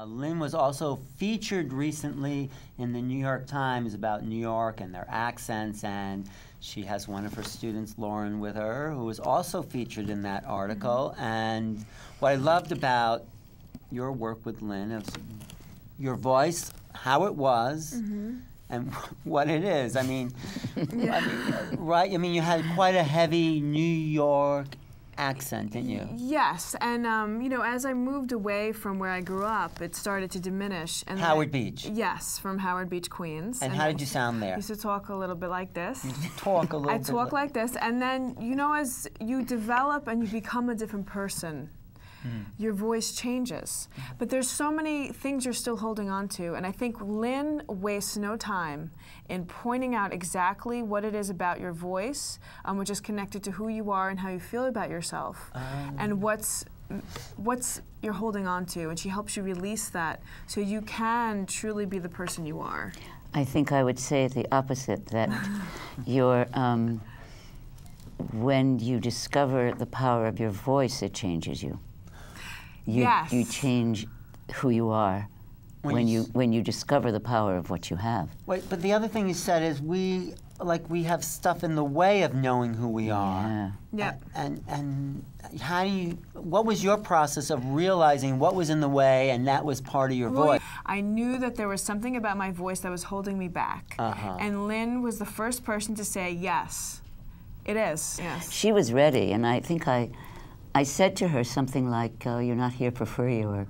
Lynn was also featured recently in the New York Times about New York and their accents, and she has one of her students, Lauren, with her, who was also featured in that article. And what I loved about your work with Lynn is your voice, how it was, and what it is. I mean, right? I mean, you had quite a heavy New York accent, didn't you? Yes, and you know, as I moved away from where I grew up, it started to diminish. And Howard Beach. Yes, from Howard Beach, Queens. And how did you sound there? I used to talk a little bit like this. You talk a little I bit. talk like this, and then, you know, as you develop and you become a different person, your voice changes. But there's so many things you're still holding on to, and I think Lynn wastes no time in pointing out exactly what it is about your voice, which is connected to who you are and how you feel about yourself, and what's you're holding on to, and she helps you release that so you can truly be the person you are. I think I would say the opposite, that your when you discover the power of your voice, it changes you. You change who you are when you discover the power of what you have. Wait, but the other thing you said is we have stuff in the way of knowing who we are. Yeah. And how do you? What was your process of realizing what was in the way and that was part of your voice? I knew that there was something about my voice that was holding me back, and Lynn was the first person to say yes. It is. Yes. She was ready, and I think I said to her something like, "You're not here for free," or.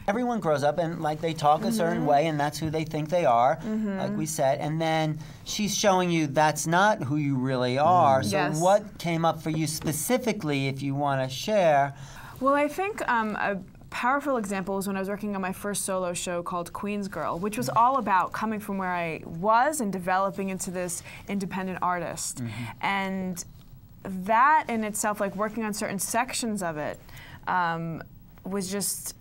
Everyone grows up and like they talk a certain way, and that's who they think they are, like we said. And then she's showing you that's not who you really are. So what came up for you specifically, if you want to share? Well, I think a powerful example was when I was working on my first solo show called Queens Girl, which was all about coming from where I was and developing into this independent artist. And that in itself, like working on certain sections of it, was just,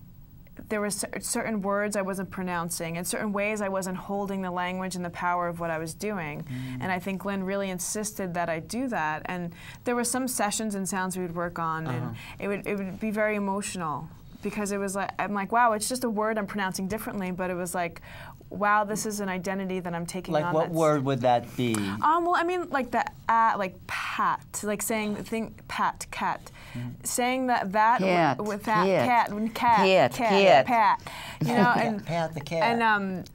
there were certain words I wasn't pronouncing and certain ways I wasn't holding the language and the power of what I was doing. And I think Lynn really insisted that I do that. And there were some sessions and sounds we would work on, and it would be very emotional, because it was like, I'm like, wow, it's just a word I'm pronouncing differently, but it was like, wow, this is an identity that I'm taking on. Like what word would that be? Well, I mean, like the like pat, like saying the thing pat, cat, saying that with that cat, pat, you know, and pat the cat. And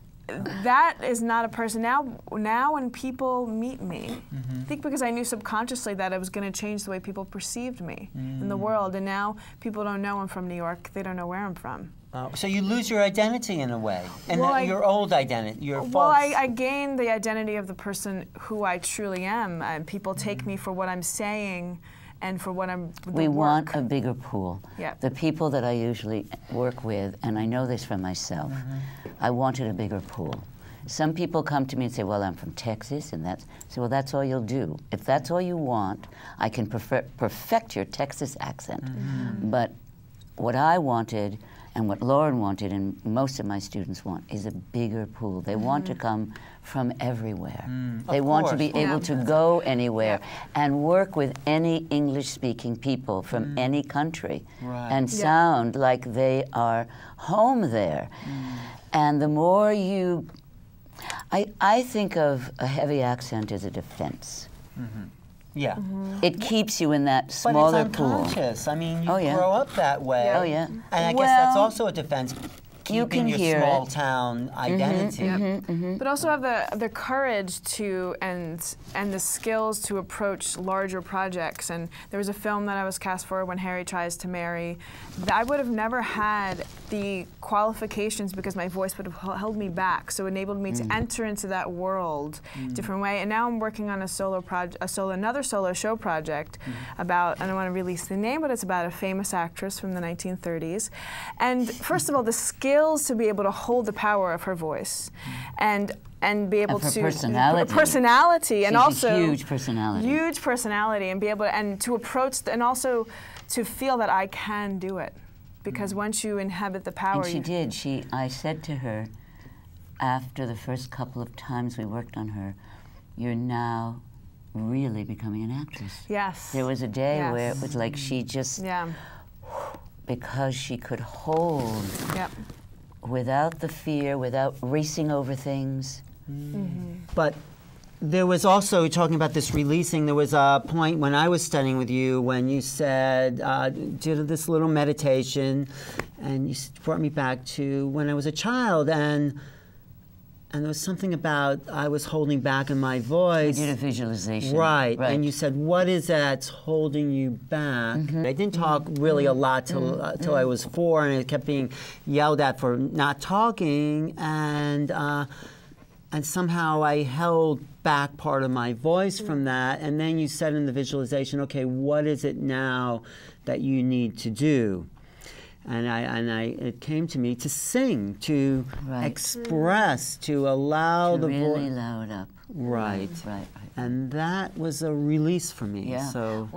that is not a person. Now when people meet me, I think because I knew subconsciously that I was going to change the way people perceived me in the world, and now people don't know I'm from New York. They don't know where I'm from. So you lose your identity in a way, and your old identity, your false. Well, I gain the identity of the person who I truly am, and people take me for what I'm saying and for what I'm. We want a bigger pool. Yeah. The people that I usually work with, and I know this from myself, I wanted a bigger pool. Some people come to me and say, well, I'm from Texas, and that's, so well, that's all you'll do. If that's all you want, I can perfect your Texas accent. But what I wanted, and what Lauren wanted, and most of my students want, is a bigger pool. They want to come from everywhere. They want to be able to go anywhere and work with any English-speaking people from any country and sound like they are home there. And the more you... I think of a heavy accent as a defense. Yeah. It keeps you in that smaller pool. But it's unconscious. I mean, you grow up that way. Oh, yeah. And I guess that's also a defense, keeping you can your small town identity. But also have the courage to and the skills to approach larger projects. And there was a film that I was cast for, When Harry Tries to Marry. I would have never had the qualifications because my voice would have held me back. So it enabled me to enter into that world different way. And now I'm working on another solo show project about, I don't want to release the name, but it's about a famous actress from the 1930s. And first of all, the skills to be able to hold the power of her voice and be able to personality and also huge personality and be able to approach and also to feel that I can do it, because once you inhabit the power, and she did. I said to her after the first couple of times we worked on her, you're now really becoming an actress. Yes. There was a day where it was like she just because she could hold without the fear, without racing over things. But there was also, talking about this releasing, there was a point when I was studying with you when you said, did this little meditation, and you brought me back to when I was a child, and there was something about I was holding back in my voice. You did a visualization. Right. And you said, what is that's holding you back? I didn't talk really a lot till I was 4, and I kept being yelled at for not talking, and somehow I held back part of my voice from that. And then you said in the visualization, okay, what is it now that you need to do? And it came to me to sing, to express, to allow the voice. Really loud up. Right. Right. And that was a release for me. Yeah. So.